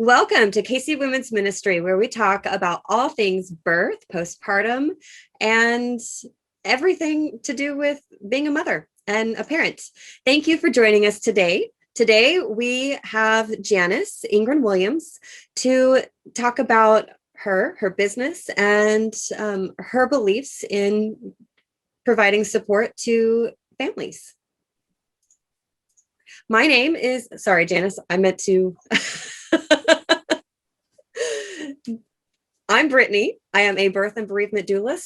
Welcome to Casey Women's Ministry, where we talk about all things birth, postpartum, and everything to do with being a mother and a parent. Thank you for joining us today. Today, we have Janice Williams to talk about her business and her beliefs in providing support to families. My name is, sorry, Janice, I meant to. I'm Brittney. I am a birth and bereavement doula,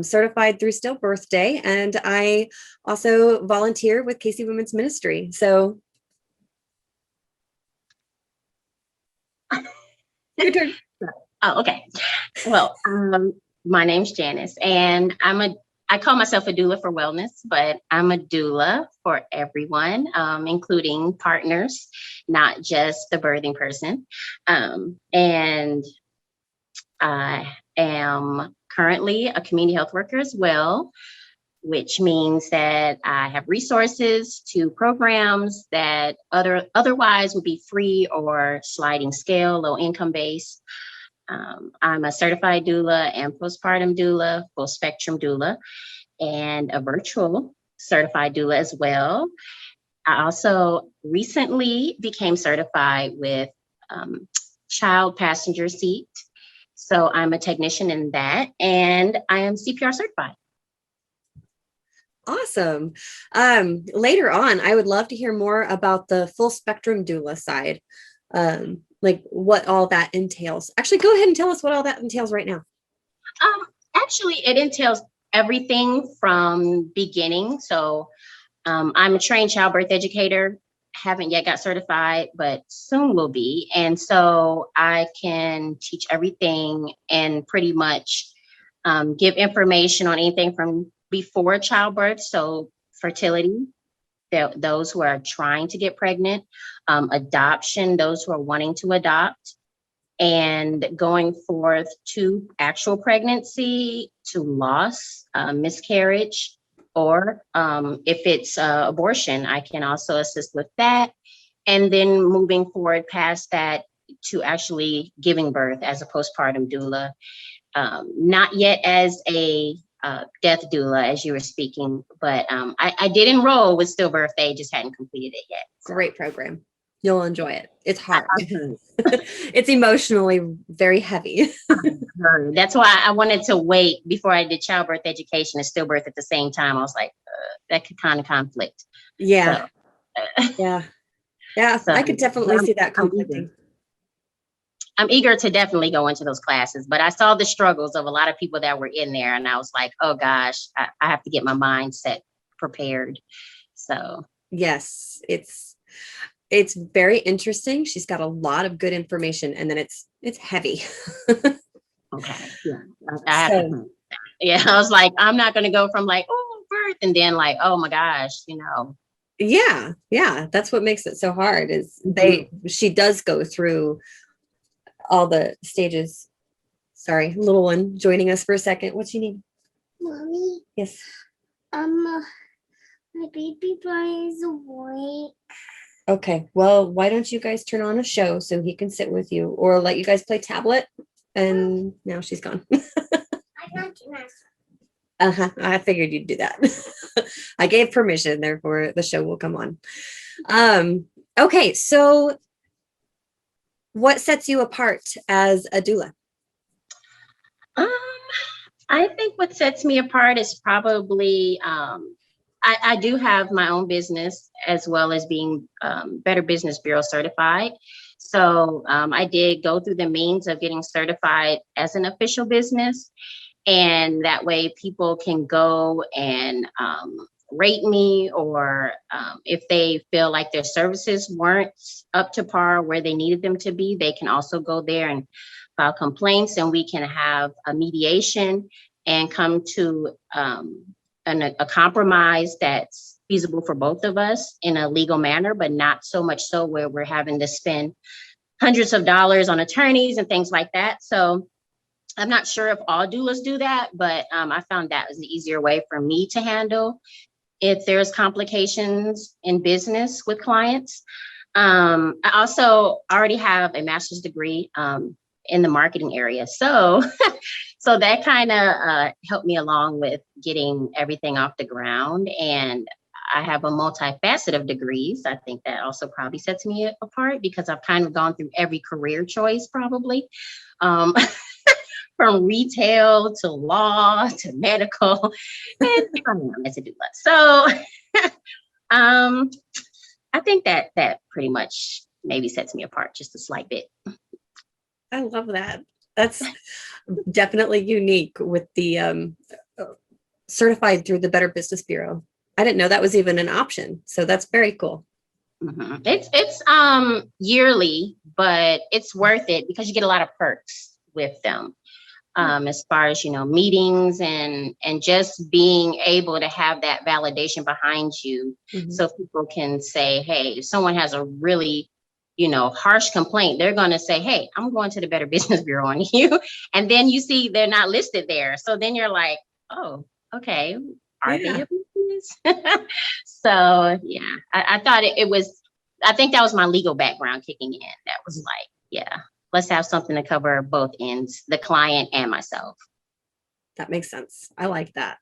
certified through Stillbirth Day, and I also volunteer with Casey Women's Ministry. So, your turn. Oh, okay. Well, my name's Janice, and I call myself a doula for wellness, but I'm a doula for everyone, including partners, not just the birthing person. And I am currently a community health worker as well, which means that I have resources to programs that otherwise would be free or sliding scale, low income based. I'm a certified doula and postpartum doula, full spectrum doula, and a virtual certified doula as well. I also recently became certified with child passenger seat. So I'm a technician in that, and I am CPR certified. Awesome. Later on, I would love to hear more about the full spectrum doula side. Like what all that entails. Actually, go ahead and tell us what all that entails right now. Actually, it entails everything from beginning. So I'm a trained childbirth educator, haven't yet got certified, but soon will be. And so I can teach everything and pretty much give information on anything from before childbirth. So fertility, those who are trying to get pregnant, adoption, those who are wanting to adopt, and going forth to actual pregnancy, to loss, miscarriage, or if it's abortion, I can also assist with that. And then moving forward past that to actually giving birth as a postpartum doula, not yet as a death doula, as you were speaking, but I did enroll with Stillbirth Day, just hadn't completed it yet. Great program. You'll enjoy it. It's hard. It's emotionally very heavy. That's why I wanted to wait before I did childbirth education and stillbirth at the same time. I was like, that could kind of conflict. Yeah. So, yeah. So, I could definitely see that conflicting. I'm eager to definitely go into those classes, but I saw the struggles of a lot of people that were in there, and I was like, oh gosh, I have to get my mindset prepared. So yes, it's very interesting. She's got a lot of good information, and then it's heavy. Okay. Yeah. I was like, I'm not going to go from like, oh, birth, and then like, oh my gosh, Yeah. That's what makes it so hard is she does go through all the stages. Sorry, little one joining us for a second. What do you need? Mommy. Yes. My baby boy is awake. Okay, well, why don't you guys turn on a show so he can sit with you, or let you guys play tablet? And now she's gone. I figured you'd do that. I gave permission, therefore the show will come on. Okay, so what sets you apart as a doula? I think what sets me apart is probably I do have my own business as well as being Better Business Bureau certified. So I did go through the means of getting certified as an official business. And that way people can go and rate me, or if they feel like their services weren't up to par where they needed them to be, they can also go there and file complaints, and we can have a mediation and come to a compromise that's feasible for both of us in a legal manner, but not so much so where we're having to spend hundreds of dollars on attorneys and things like that. So I'm not sure if all doulas do that, but I found that was the easier way for me to handle if there's complications in business with clients. I also already have a master's degree in the marketing area. So, so that kind of helped me along with getting everything off the ground. And I have a multifaceted of degrees. I think that also probably sets me apart because I've kind of gone through every career choice probably. Um, from retail to law to medical, and I'm as a doula. So I think that pretty much maybe sets me apart just a slight bit. I love that. That's definitely unique with the certified through the Better Business Bureau. I didn't know that was even an option. So that's very cool. Mm-hmm. It's yearly, but it's worth it because you get a lot of perks with them. As far as, meetings and just being able to have that validation behind you. Mm-hmm. So people can say, hey, if someone has a really, harsh complaint, they're going to say, hey, I'm going to the Better Business Bureau on you. And then you see they're not listed there. So then you're like, oh, okay. Are they a business? So, yeah, I thought it was, I think that was my legal background kicking in. That was like, yeah. Let's have something to cover both ends, the client and myself. That makes sense. I like that.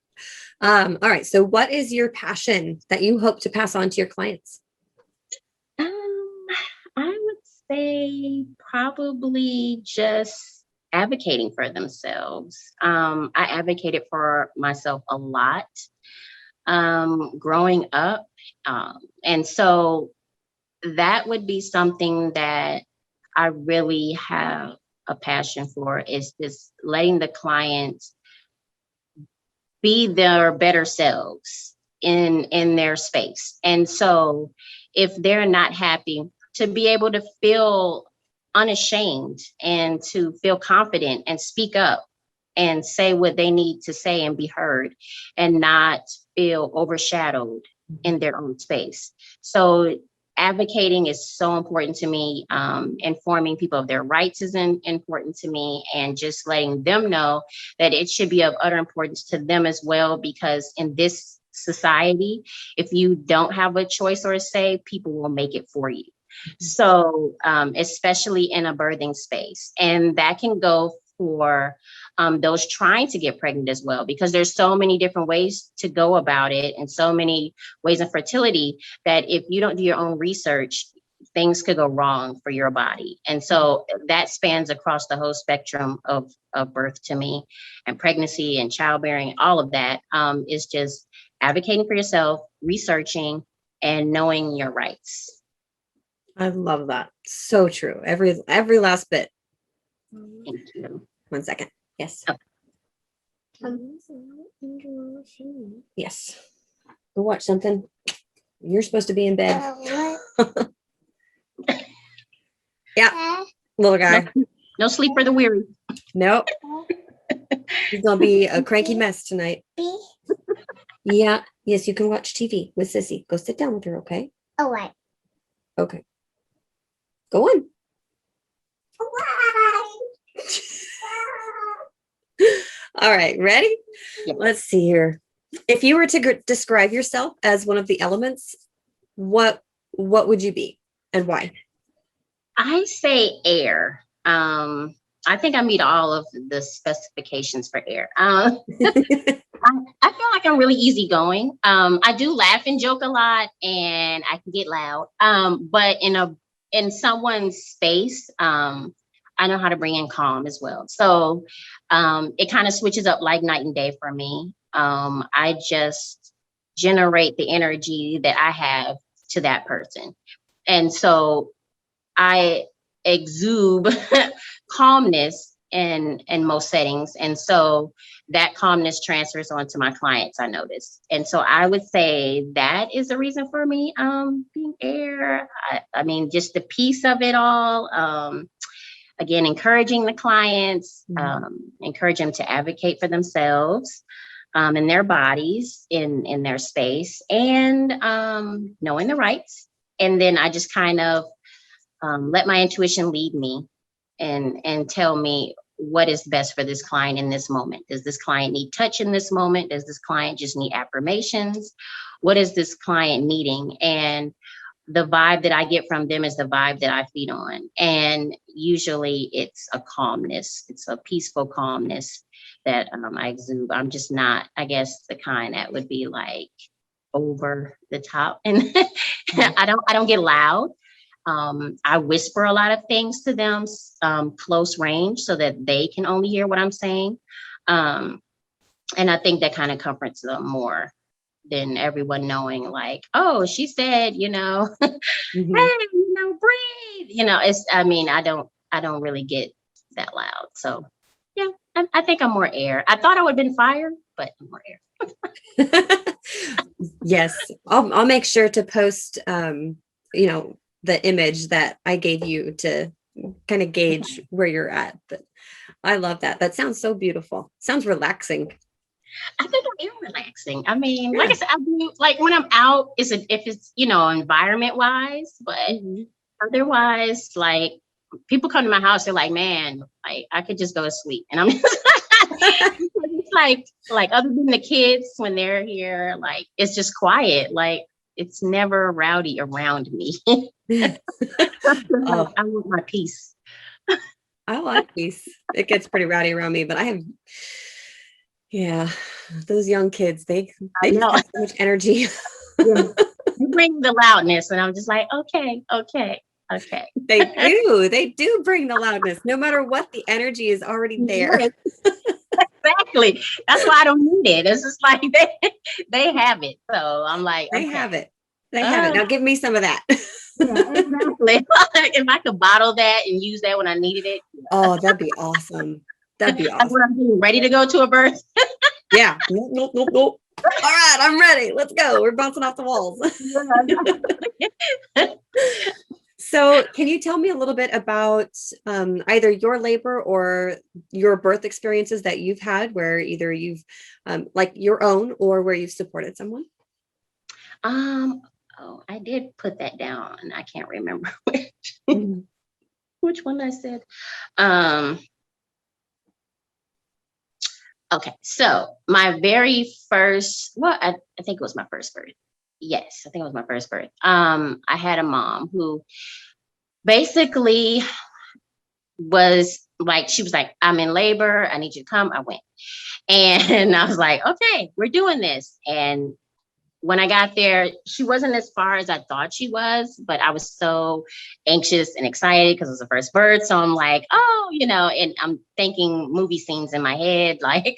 All right. So what is your passion that you hope to pass on to your clients? I would say probably just advocating for themselves. I advocated for myself a lot growing up. And so that would be something that I really have a passion for, is just letting the clients be their better selves in their space. And so if they're not happy, to be able to feel unashamed and to feel confident and speak up and say what they need to say and be heard and not feel overshadowed in their own space. So advocating is so important to me. Informing people of their rights is important to me, and just letting them know that it should be of utter importance to them as well, because in this society, if you don't have a choice or a say, people will make it for you. So especially in a birthing space, and that can go for those trying to get pregnant as well, because there's so many different ways to go about it and so many ways of fertility that if you don't do your own research, things could go wrong for your body. And so that spans across the whole spectrum of birth to me, and pregnancy and childbearing. All of that is just advocating for yourself, researching, and knowing your rights. I love that. So true. Every last bit. Thank you. 1 second. Yes. Okay. Yes. Go watch something. You're supposed to be in bed. Yeah. Little guy. No sleep for the weary. Nope. He's going to be a cranky mess tonight. Yeah. Yes, you can watch TV with Sissy. Go sit down with her, okay? All right. Okay. Go on. All right, ready? Yeah. Let's see here. If you were to describe yourself as one of the elements, what would you be and why? I say air. I think I meet all of the specifications for air. I feel like I'm really easygoing. I do laugh and joke a lot, and I can get loud. But in someone's space, I know how to bring in calm as well. So it kind of switches up like night and day for me. I just generate the energy that I have to that person. And so I exude calmness in most settings. And so that calmness transfers onto my clients, I notice. And so I would say that is the reason for me being air. I mean, just the piece of it all. Again, encouraging the clients, encourage them to advocate for themselves in their bodies, in their space, and knowing the rights. And then I just kind of let my intuition lead me and tell me what is best for this client in this moment. Does this client need touch in this moment? Does this client just need affirmations? What is this client needing? And the vibe that I get from them is the vibe that I feed on. And usually it's a calmness. It's a peaceful calmness that I exude. I'm just not, I guess, the kind that would be like over the top. And I don't get loud. I whisper a lot of things to them, close range, so that they can only hear what I'm saying. And I think that kind of comforts them more than everyone knowing, like, oh, she said, hey, breathe. I don't really get that loud. So yeah, I think I'm more air. I thought I would have been fire, but I'm more air. Yes, I'll make sure to post, the image that I gave you to kind of gauge where you're at. But I love that. That sounds so beautiful. Sounds relaxing. I think I am relaxing. I mean, like I said, I do, like when I'm out, if it's, environment wise, but otherwise, like people come to my house, they're like, man, I could just go to sleep. And I'm just it's like other than the kids, when they're here, like, it's just quiet. Like it's never rowdy around me. I want my peace. I like peace. It gets pretty rowdy around me, but those young kids, they just have so much energy. You bring the loudness, and I'm just like, okay. They do bring the loudness, no matter what. The energy is already there. Yes. Exactly. That's why I don't need it. It's just like they have it. So I'm like, they have it. Now give me some of that. Yeah, exactly. If I could bottle that and use that when I needed it. Oh, that'd be awesome. That'd be awesome. When I'm getting ready to go to a birth. Yeah. Nope. All right, I'm ready. Let's go. We're bouncing off the walls. So can you tell me a little bit about either your labor or your birth experiences that you've had, where either you've like your own or where you've supported someone? I did put that down. I can't remember which one I said. Okay, so my very first, I think it was my first birth. Yes, I think it was my first birth. I had a mom who basically was like, she was like, I'm in labor. I need you to come. I went. And I was like, okay, we're doing this. And when I got there, she wasn't as far as I thought she was, but I was so anxious and excited because it was the first birth. So I'm like, and I'm thinking movie scenes in my head, like,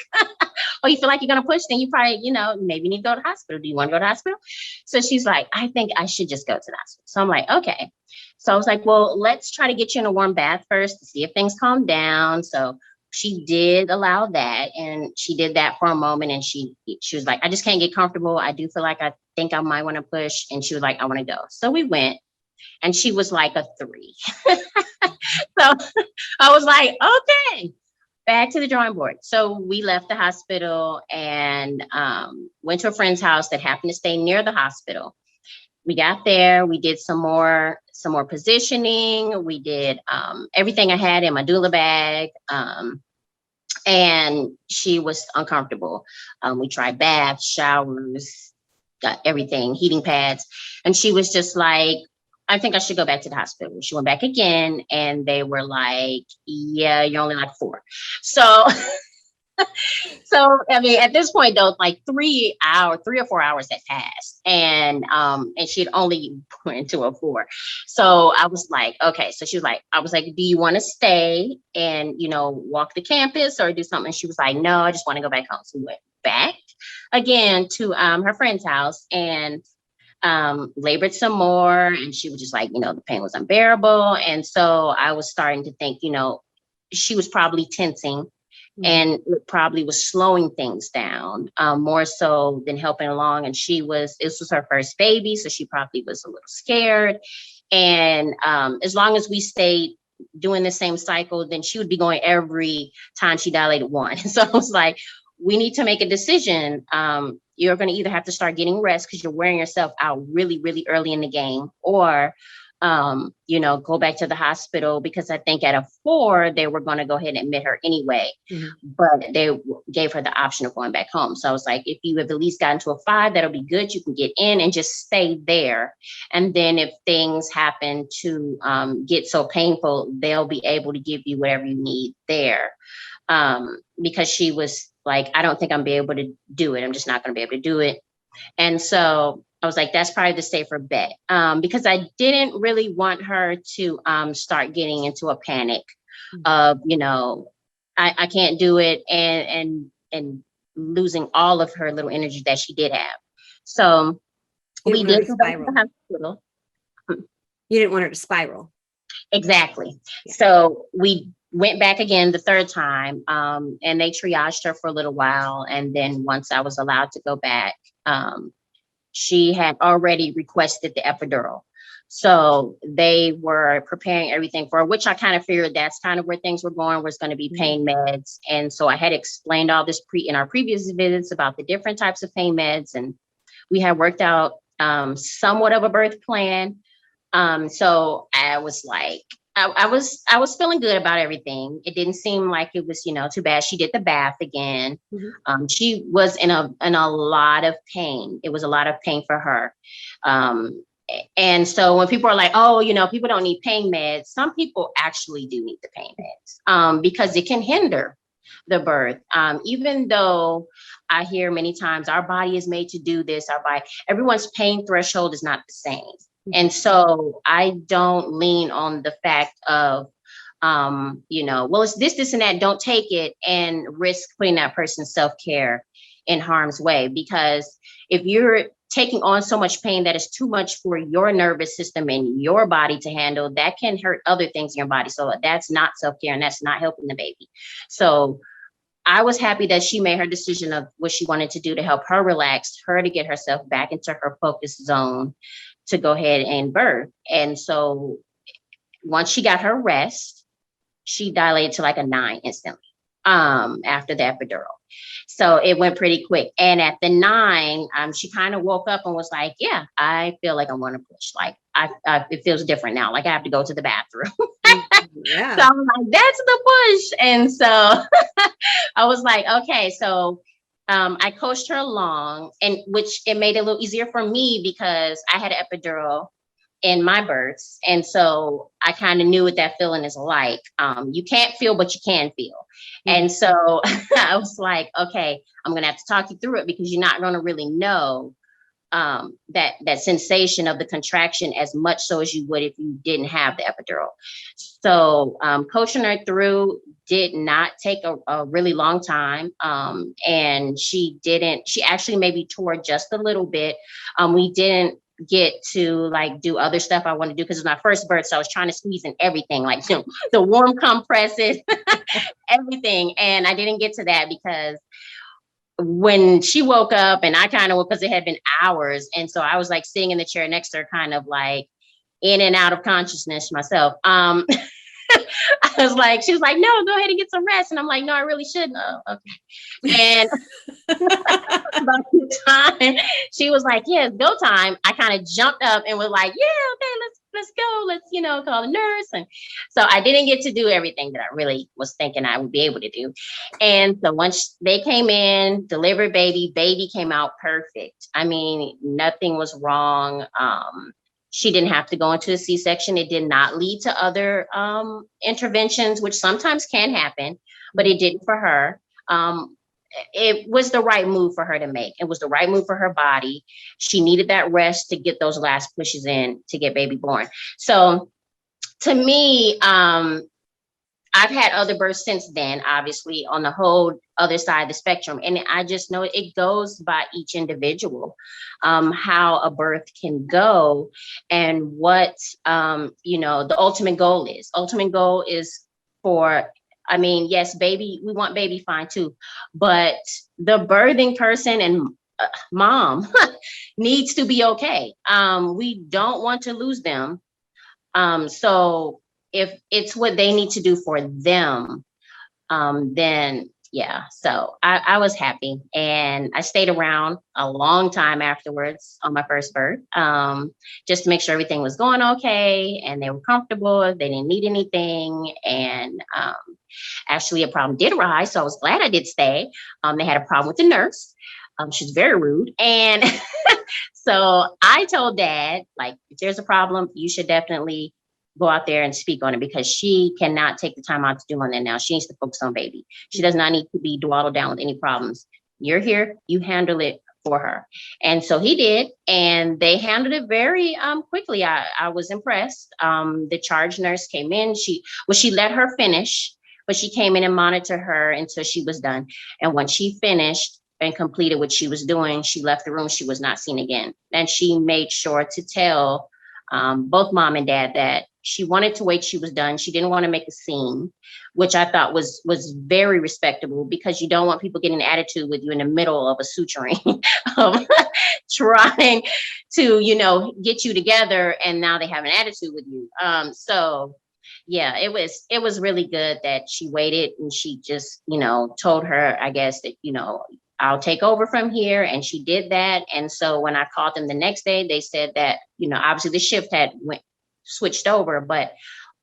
oh, you feel like you're going to push, then you probably, maybe need to go to the hospital. Do you want to go to the hospital? So she's like, I think I should just go to the hospital. So I'm like, okay. So I was like, well, let's try to get you in a warm bath first to see if things calm down. So she did allow that, and she did that for a moment, and she was like, I just can't get comfortable. I do feel like I think I might want to push. And she was like, I want to go. So we went, and she was like a 3. So I was like, okay, back to the drawing board. So we left the hospital and went to a friend's house that happened to stay near the hospital. We got there, we did some more positioning. We did everything I had in my doula bag. And she was uncomfortable. We tried baths, showers, got everything, heating pads. And she was just like, I think I should go back to the hospital. She went back again, and they were like, yeah, you're only like 4. So I mean, at this point though, like 3 or 4 hours had passed, and she'd only went to a 4. So I was like, okay. So she was like, I was like, do you want to stay and, walk the campus or do something? And she was like, no, I just want to go back home. So we went back again to her friend's house and labored some more. And she was just like, the pain was unbearable. And so I was starting to think, she was probably tensing. And it probably was slowing things down more so than helping along. And this was her first baby, so she probably was a little scared. And as long as we stayed doing the same cycle, then she would be going every time she dilated 1. So I was like, we need to make a decision. You're going to either have to start getting rest because you're wearing yourself out really, really early in the game, or go back to the hospital, because I think at a 4, they were going to go ahead and admit her anyway, but they gave her the option of going back home. So I was like, if you have at least gotten to a 5, that'll be good. You can get in and just stay there. And then if things happen to get so painful, they'll be able to give you whatever you need there. Because she was like, I don't think I'm be able to do it. I'm just not going to be able to do it. And so I was like, that's probably the safer bet, because I didn't really want her to start getting into a panic of, I can't do it, and losing all of her little energy that she did have. So we did go back to the hospital. You didn't want her to spiral. Exactly. Yeah. So we went back again the 3rd time, and they triaged her for a little while. And then once I was allowed to go back, she had already requested the epidural. So they were preparing everything for her, which I kind of figured that's kind of where things were going, was going to be pain meds. And so I had explained all this in our previous visits about the different types of pain meds. And we had worked out somewhat of a birth plan. So I was like, I was feeling good about everything. It didn't seem like it was, too bad. She did the bath again. She was in a lot of pain. It was a lot of pain for her. And so when people are like, oh, people don't need pain meds, some people actually do need the pain meds, because it can hinder the birth. Even though I hear many times our body is made to do this, everyone's pain threshold is not the same. And so I don't lean on the fact of, well, it's this, and that, don't take it, and risk putting that person's self-care in harm's way. Because if you're taking on so much pain that is too much for your nervous system and your body to handle, that can hurt other things in your body. So that's not self-care, and that's not helping the baby. So I was happy that she made her decision of what she wanted to do to help her relax, her to get herself back into her focus zone to go ahead and birth. And so once she got her rest, she dilated to like a 9 instantly after the epidural. So it went pretty quick. And at the 9, she kind of woke up and was like, yeah, I feel like I want to push. Like it feels different now. Like I have to go to the bathroom. Yeah. So I'm like, that's the push. And so I was like, okay, so I coached her along, and which it made it a little easier for me because I had an epidural in my births. And so I kind of knew what that feeling is like. You can't feel, but you can feel. And so I was like, okay, I'm going to have to talk you through it, because you're not going to really know that sensation of the contraction as much so as you would if you didn't have the epidural. So coaching her through did not take a really long time. And she actually maybe tore just a little bit. We didn't get to like do other stuff I want to do, because it was my first birth. So I was trying to squeeze in everything, like the warm compresses, everything. And I didn't get to that because when she woke up, and I kind of, because it had been hours. And so I was like sitting in the chair next to her, kind of like in and out of consciousness myself. I was like, she was like, no, go ahead and get some rest. And I'm like, no, I really shouldn't. Oh, okay. And about the time she was like, yeah, it's go time, I kind of jumped up and was like, yeah, okay, let's go. Let's, call the nurse. And so I didn't get to do everything that I really was thinking I would be able to do. And so once they came in, delivered baby came out perfect. I mean, nothing was wrong. She didn't have to go into a C-section. It did not lead to other interventions, which sometimes can happen, but it didn't for her. It was the right move for her to make. It was the right move for her body. She needed that rest to get those last pushes in to get baby born. So to me, I've had other births since then, obviously, on the whole other side of the spectrum. And I just know it goes by each individual, how a birth can go and what, the ultimate goal is. Ultimate goal is for, yes, baby, we want baby fine too, but the birthing person and mom needs to be okay. We don't want to lose them. So if it's what they need to do for them, then yeah, so I was happy, and I stayed around a long time afterwards on my first birth, just to make sure everything was going okay and they were comfortable, they didn't need anything. And actually a problem did arise, so I was glad I did stay. They had a problem with the nurse. She's very rude. And so I told Dad, like, if there's a problem, you should definitely go out there and speak on it, because she cannot take the time out to do on that now. She needs to focus on baby. She does not need to be dwaddled down with any problems. You're here, you handle it for her. And so he did, and they handled it very quickly. I was impressed. The charge nurse came in. She let her finish, but she came in and monitored her until she was done. And when she finished and completed what she was doing, she left the room. She was not seen again. And she made sure to tell both mom and dad that she wanted to wait. She was done. She didn't want to make a scene, which I thought was very respectable, because you don't want people getting an attitude with you in the middle of a suturing, of trying to, get you together, and now they have an attitude with you. So yeah, it was really good that she waited, and she just, told her, I guess, that, I'll take over from here. And she did that. And so when I called them the next day, they said that, obviously the shift had switched over, but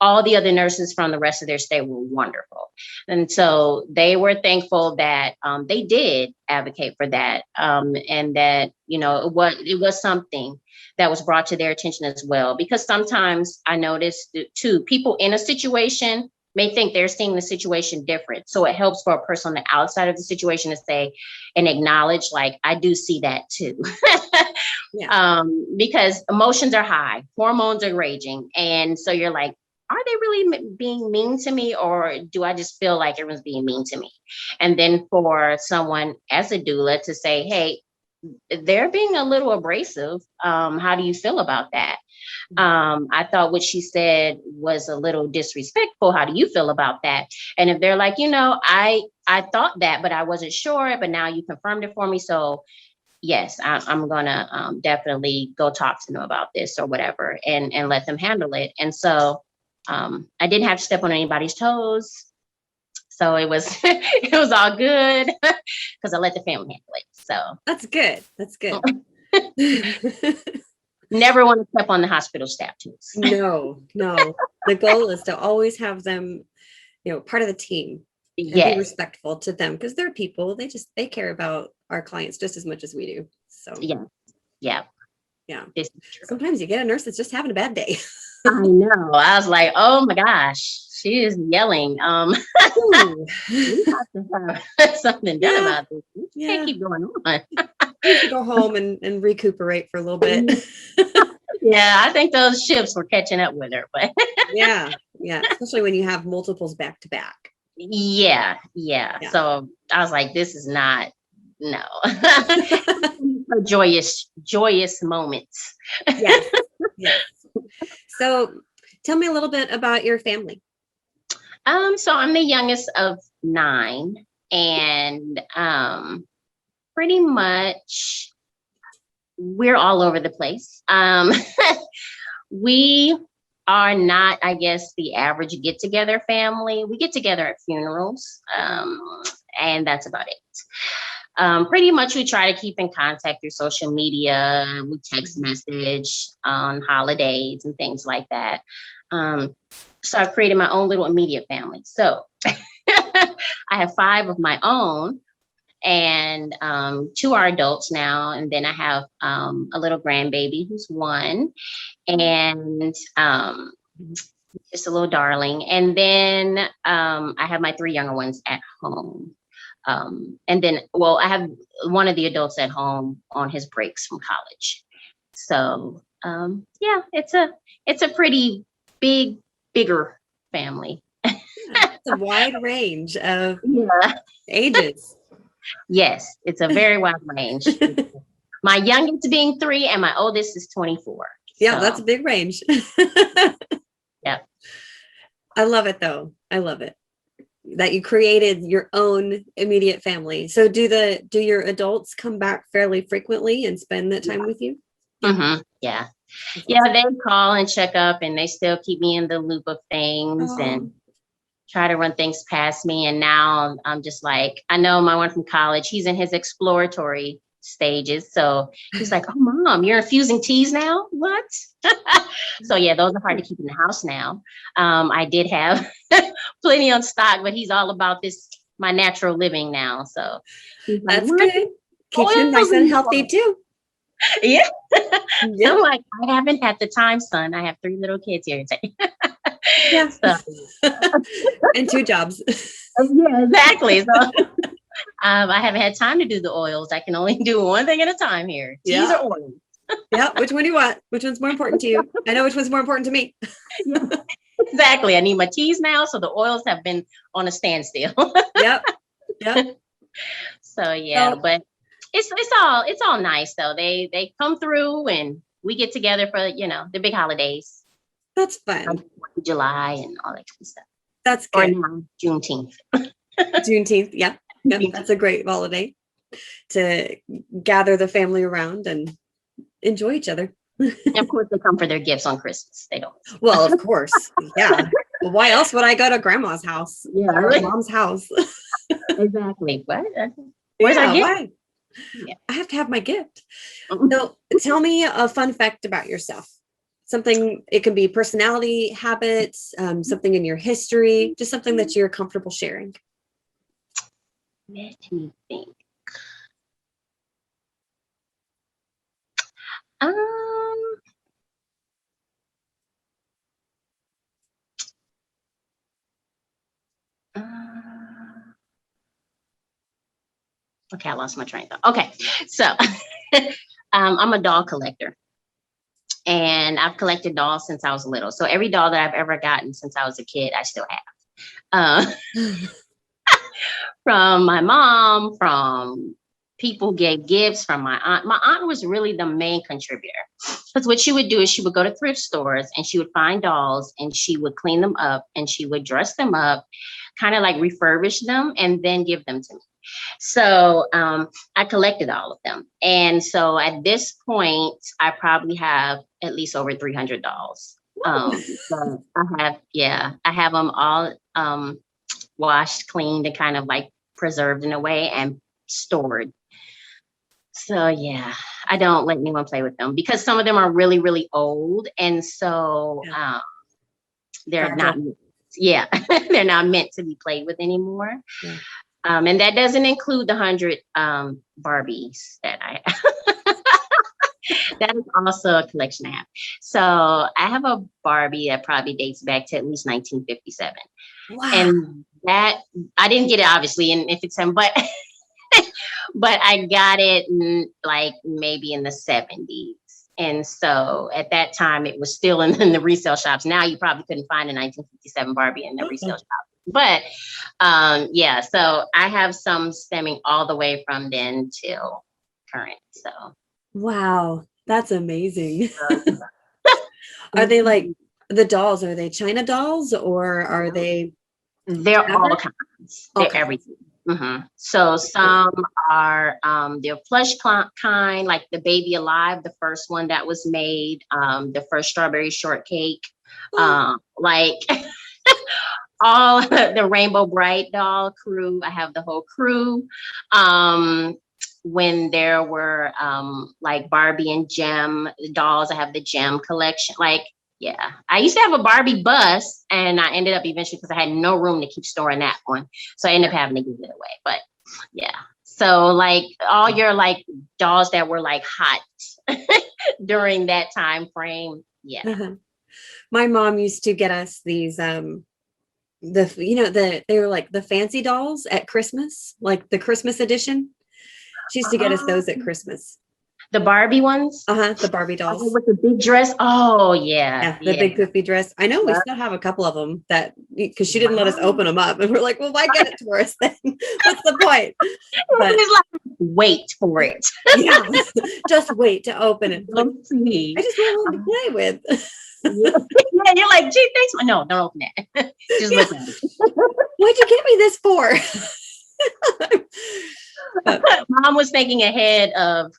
all the other nurses from the rest of their stay were wonderful. And so they were thankful that they did advocate for that. And that, it was something that was brought to their attention as well. Because sometimes I noticed too, people in a situation may think they're seeing the situation different. So it helps for a person on the outside of the situation to say and acknowledge, like, I do see that too. Yeah. Because emotions are high, hormones are raging. And so you're like, are they really being mean to me, or do I just feel like everyone's being mean to me? And then for someone as a doula to say, hey, they're being a little abrasive. How do you feel about that? I thought what she said was a little disrespectful. How do you feel about that? And if they're like, I thought that, but I wasn't sure, but now you confirmed it for me. So yes, I'm gonna definitely go talk to them about this or whatever, and let them handle it. And so I didn't have to step on anybody's toes. So it was it was all good, because I let the family handle it. So that's good. That's good. Never want to step on the hospital staff toes. No. The goal is to always have them, part of the team. And be respectful to them, because they're people. They care about our clients just as much as we do. So yeah. Sometimes you get a nurse that's just having a bad day. I know. I was like, oh my gosh, she is yelling. We have to have something done about this. We can't keep going on. You should go home and recuperate for a little bit. Yeah, I think those shifts were catching up with her. But yeah, especially when you have multiples back to back. Yeah. So I was like, this is not, no. joyous moments. Yes. So tell me a little bit about your family. So I'm the youngest of 9, and pretty much we're all over the place. We are not, I guess, the average get together family. We get together at funerals, and that's about it. Pretty much we try to keep in contact through social media. We text message on holidays and things like that. So I've created my own little immediate family. So I have 5 of my own, and 2 are adults now. And then I have a little grandbaby who's 1, and just a little darling. And then I have my 3 younger ones at home. And then, I have one of the adults at home on his breaks from college. So it's a pretty bigger family. It's a wide range of ages. Yes, it's a very wide range. My youngest being 3 and my oldest is 24. Yeah, so that's a big range. Yeah. I love it though. I love it that you created your own immediate family. So do your adults come back fairly frequently and spend that time with you? Mm-hmm. Yeah. Yeah, they call and check up, and they still keep me in the loop of things. And try to run things past me. And now I'm just like, I know my one from college, he's in his exploratory stages. So he's like, oh, mom, you're infusing teas now? What? So yeah, those are hard to keep in the house now. I did have plenty on stock, but he's all about this, my natural living now. So he's like, That's good. Keeps him nice and healthy too. Yeah. Yeah. I'm like, I haven't had the time, son. I have 3 little kids here. Yeah. So, And 2 jobs. yeah, exactly. So I haven't had time to do the oils. I can only do one thing at a time here. Teas Yeah. or oils. Yeah. Which one do you want? Which one's more important to you? I know which one's more important to me. Yeah, exactly. I need my teas now. So the oils have been on a standstill. Yep. Yep. So yeah, So- but it's all nice though. They come through and we get together for, the big holidays, That's fun. like 4th of July and all that kind of stuff. That's Or good. now Juneteenth. Juneteenth. Yeah. Yep. That's a great holiday to gather the family around and enjoy each other. And of course, they come for their gifts on Christmas. They don't. Well, of course. Yeah. Well, why else would I go to grandma's house Yeah, or right. mom's house? Exactly. What? Where's our gift? Why? Yeah. I have to have my gift. Mhm. So tell me a fun fact about yourself. Something, it can be personality, habits, something in your history, just something that you're comfortable sharing. Let me think. Um, uh, okay, I lost my train of thought. Okay, so I'm a doll collector, and I've collected dolls since I was little. So every doll that I've ever gotten since I was a kid, I still have. From my mom, from people who gave gifts, from my aunt. My aunt was really the main contributor, because what she would do is she would go to thrift stores and she would find dolls and she would clean them up and she would dress them up, kind of like refurbish them and then give them to me. So I collected all of them. And so at this point, I probably have at least over 300 dolls. So I have them all washed, cleaned, and kind of like preserved in a way and stored. So yeah, I don't let anyone play with them because some of them are really, really old. And so they're not, they're not meant to be played with anymore. Yeah. And that doesn't include the 100 Barbies that I that is also a collection I have. So I have a Barbie that probably dates back to at least 1957. Wow. And that I didn't get it obviously in 57, but but I got it like maybe in the 70s. And so at that time it was still in the resale shops. Now you probably couldn't find a 1957 Barbie in the resale shop. But yeah, so I have some stemming all the way from then till current. So Wow, that's amazing. Are they like the dolls? Are they China dolls or are they? they're all kinds. They're Okay. everything. So some are they're plush kind, like the Baby Alive, the first one that was made, the first strawberry shortcake, like all the Rainbow Bright doll crew. I have the whole crew. When there were like Barbie and Gem dolls, I have the Gem collection. Like, yeah, I used to have a Barbie bus and I ended up eventually because I had no room to keep storing that one. So I ended up having to give it away. But yeah, so like all your like dolls that were like hot during that time frame. Yeah. Uh-huh. My mom used to get us these they were like the fancy dolls at Christmas, like the Christmas edition. She used to get us those at Christmas. The Barbie ones? The Barbie dolls. Oh, with the big dress? Oh, Yeah, the big poofy dress. I know we still have a couple of them that because she didn't let us open them up, and we're like, well, why get it for us then? What's the point? But Like, wait for it. yeah, just wait to open it. Like, Let's see. I just want one to play with. Yeah, you're like, gee, thanks. No, don't open it. Just look at it. What'd you get me this for? But, Mom was thinking ahead of.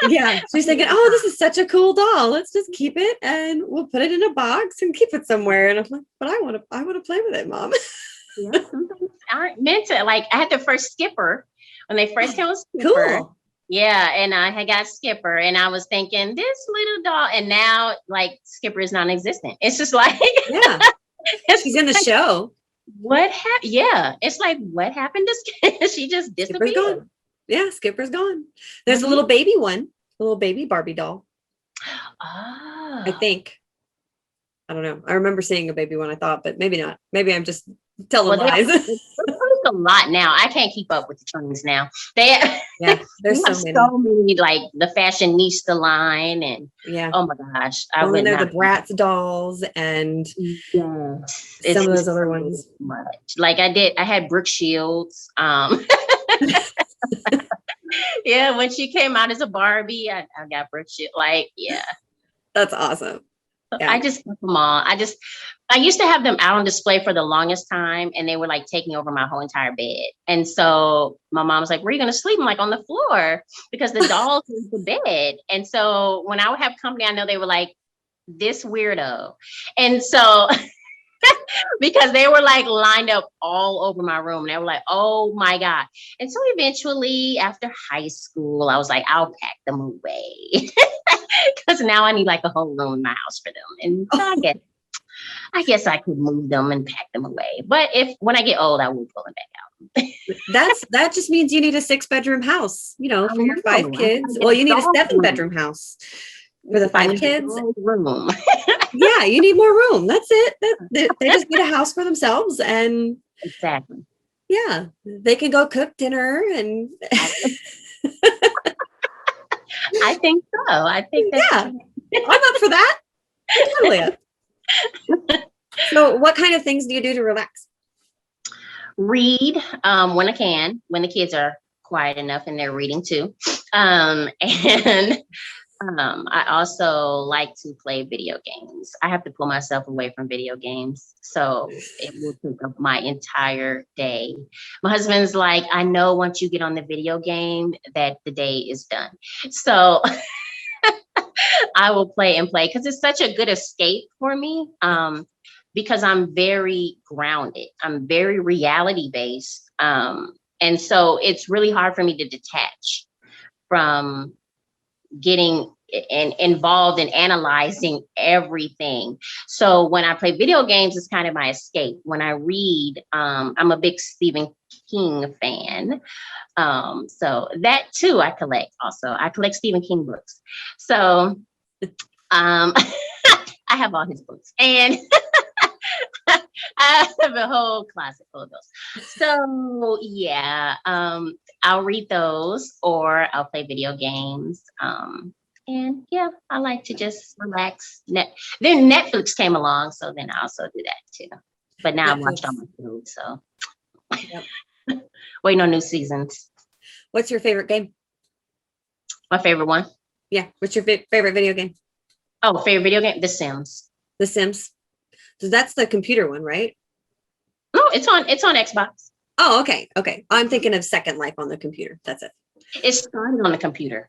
yeah, she's thinking, oh, this is such a cool doll. Let's just keep it and we'll put it in a box and keep it somewhere. And I'm like, but I want to play with it, Mom. Yeah, some things aren't meant to. Like I had the first Skipper when they first came with Skipper. Cool. Yeah, and I had got Skipper, and I was thinking this little doll, and now like Skipper is non-existent. It's just like Yeah, she's in the show. What happened? Yeah, it's like what happened to Skipper? She just Skipper's disappeared. gone. Yeah, Skipper's gone. There's a little baby one, a little baby Barbie doll. Oh, I think. I don't know. I remember seeing a baby one, I thought, but maybe not. Maybe I'm just telling lies. There's a lot now. I can't keep up with the trends now. Yeah, there's so many, like the fashionista line, and yeah. oh my gosh, I would know the Bratz dolls and some of those other ones. Much. Like I had Brooke Shields. Yeah, when she came out as a Barbie, I got Brooke Shields. Like, yeah, that's awesome. Yeah. I just love them all. I used to have them out on display for the longest time, and they were like taking over my whole entire bed. And so my mom was like, "Where are you going to sleep?" I'm like, "On the floor," because the dolls is the bed. And so when I would have company, I know they were like, "This weirdo," and so because they were like lined up all over my room, and they were like, "Oh my God!" And so eventually, after high school, I was like, "I'll pack them away." Because now I need like a whole room in my house for them. And so I guess I could move them and pack them away. But when I get old, I will pull them back out. That just means you need a 6-bedroom house, for your 5 kids. Well, you need a 7-bedroom house for the 5 kids. Room. Yeah, you need more room. That's it. They just need a house for themselves. And exactly. Yeah, they can go cook dinner and I think so. I think that's I'm up for that. Totally up. So what kind of things do you do to relax? Read when I can, when the kids are quiet enough and they're reading too. And I also like to play video games. I have to pull myself away from video games, so it will take up my entire day. My husband's like, I know once you get on the video game that the day is done. So I will play because it's such a good escape for me. Because I'm very grounded. I'm very reality based. And so it's really hard for me to detach from getting involved in analyzing everything. So when I play video games, it's kind of my escape. When I read, I'm a big Stephen King fan. So that too, I collect also. I collect Stephen King books. So I have all his books, and I have a whole closet full of those. So yeah, I'll read those or I'll play video games. And yeah, I like to just relax. Then Netflix came along, so then I also do that too. But now I've watched all my shows, so waiting on new seasons. What's your favorite game? My favorite one? Yeah, what's your favorite video game? Oh, favorite video game? The Sims. The Sims. So that's the computer one, right? No, it's on Xbox. Oh, okay. I'm thinking of Second Life on the computer. That's it. It started on the computer.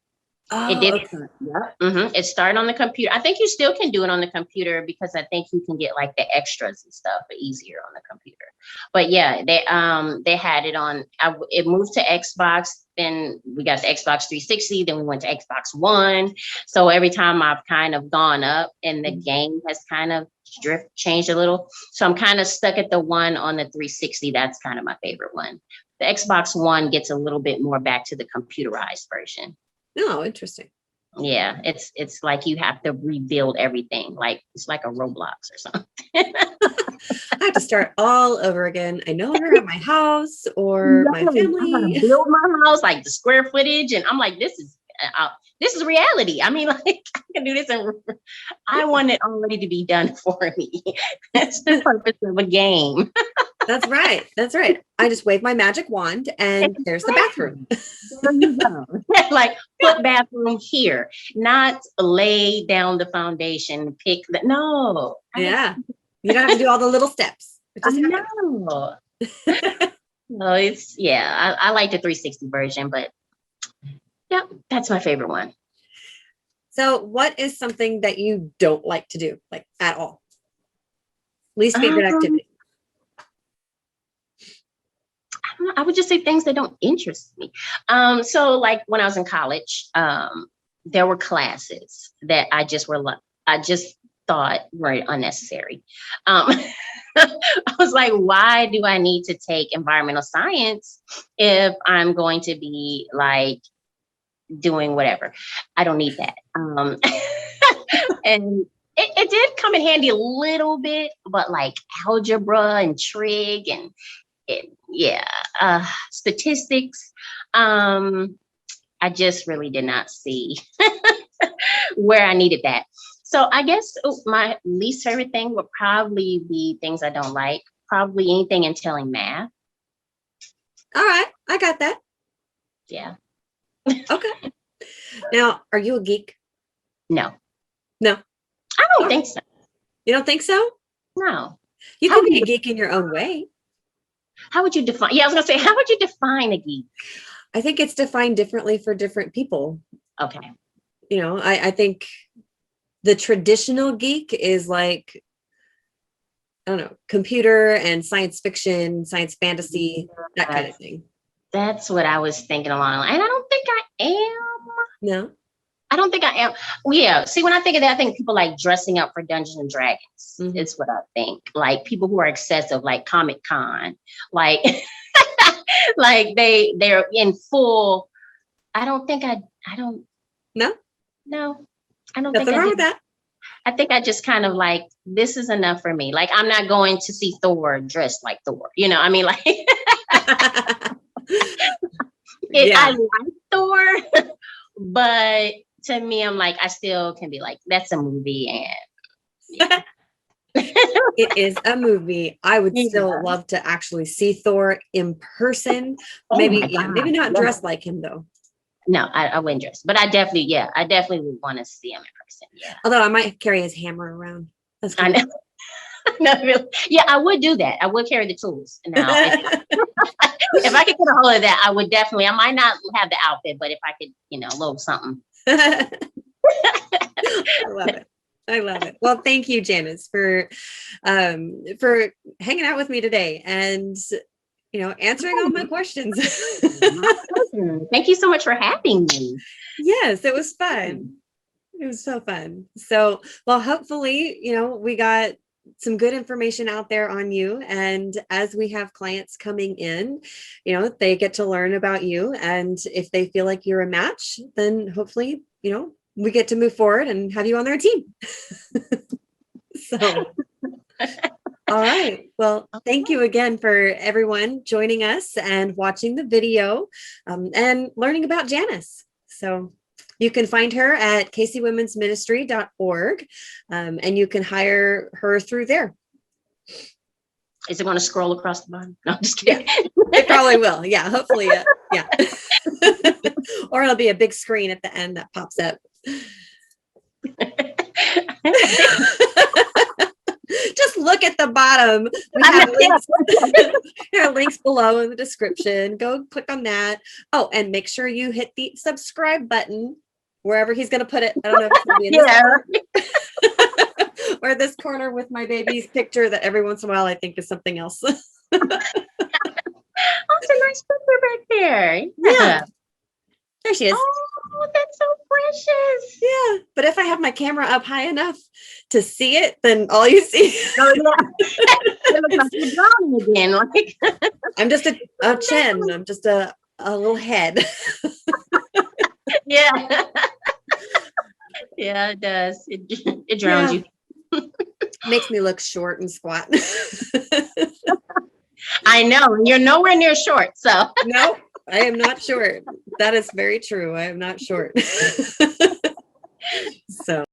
Oh, it did. Okay. Yeah. Mm-hmm. It started on the computer. I think you still can do it on the computer because I think you can get like the extras and stuff easier on the computer. But yeah, they had it on. It moved to Xbox. Then we got the Xbox 360. Then we went to Xbox One. So every time I've kind of gone up, and the game has kind of changed a little. So I'm kind of stuck at the one on the 360. That's kind of my favorite one. The Xbox One gets a little bit more back to the computerized version. Oh, interesting. Yeah, it's like you have to rebuild everything. Like it's like a Roblox or something. I have to start all over again. I no longer have my house or my family. I gotta build my house, like the square footage, and I'm like, this is reality. I mean, like I can do this, and I want it already to be done for me. That's the purpose of a game. That's right. I just wave my magic wand and there's the bathroom. There you go. Like put bathroom here, not lay down the foundation, pick the no. Yeah. You don't have to do all the little steps. I know. No, I like the 360 version, but yeah, that's my favorite one. So what is something that you don't like to do, like at all? Least favorite activity? I would just say things that don't interest me. So like when I was in college, there were classes that I just thought were unnecessary. I was like, why do I need to take environmental science if I'm going to be like doing whatever? I don't need that. And it did come in handy a little bit, but like algebra and trig and statistics, I just really did not see where I needed that. So I guess my least favorite thing would probably be things I don't like, probably anything entailing math. All right, I got that. Yeah. Okay. Now, are you a geek? No. No. I don't think so. You don't think so? No. You can be a geek in your own way. How would you define? Yeah, I was gonna say, how would you define a geek? I think it's defined differently for different people. Okay. You know, I think the traditional geek is like, I don't know, computer and science fiction, science fantasy, that kind of thing. That's what I was thinking along. And I don't think I am. No. I don't think I am. Well, yeah. See, when I think of that, I think people like dressing up for Dungeons and Dragons. Mhm. Is what I think. Like people who are excessive, like Comic Con, like like they're in full. I don't. No. No, I don't Nothing think I wrong do. with that. I think I just kind of like, this is enough for me. Like I'm not going to see Thor dressed like Thor. You know, I mean, like I like Thor, but to me, I'm like, I still can be like, that's a movie, and It is a movie. I would still love to actually see Thor in person. Maybe not dressed like him though. No, I wouldn't dress, but I definitely would want to see him in person. Yeah. Although I might carry his hammer around. That's I know. No, really. Yeah, I would do that. I would carry the tools. Now, if I could get a hold of that, I would definitely. I might not have the outfit, but if I could, load something. I love it. I love it. Well, thank you, Janice, for hanging out with me today and answering all my questions. Thank you so much for having me. Yes, it was fun. It was so fun. So, well, hopefully, we got some good information out there on you. And as we have clients coming in, they get to learn about you. And if they feel like you're a match, then hopefully, we get to move forward and have you on their team. So, all right. Well, thank you again for everyone joining us and watching the video and learning about Janice. So you can find her at kcwomensministry.org and you can hire her through there. Is it going to scroll across the bottom? No, I'm just kidding. It probably will. Yeah, hopefully. Yeah. Or it'll be a big screen at the end that pops up. Just look at the bottom. We have links. There are links below in the description. Go click on that. Oh, and make sure you hit the subscribe button wherever he's going to put it. I don't know if it's going to be in this or this corner with my baby's picture that every once in a while I think is something else. Oh, it's a nice picture back there. Yeah. There she is. Oh, that's so precious. Yeah. But if I have my camera up high enough to see it, then all you see. Oh, yeah. It looks like you're drawing again. Like I'm just a chin. I'm just a little head. Yeah. Yeah, it does. It drowns you. Makes me look short and squat. I know. You're nowhere near short. So no, I am not short. That is very true. I am not short. So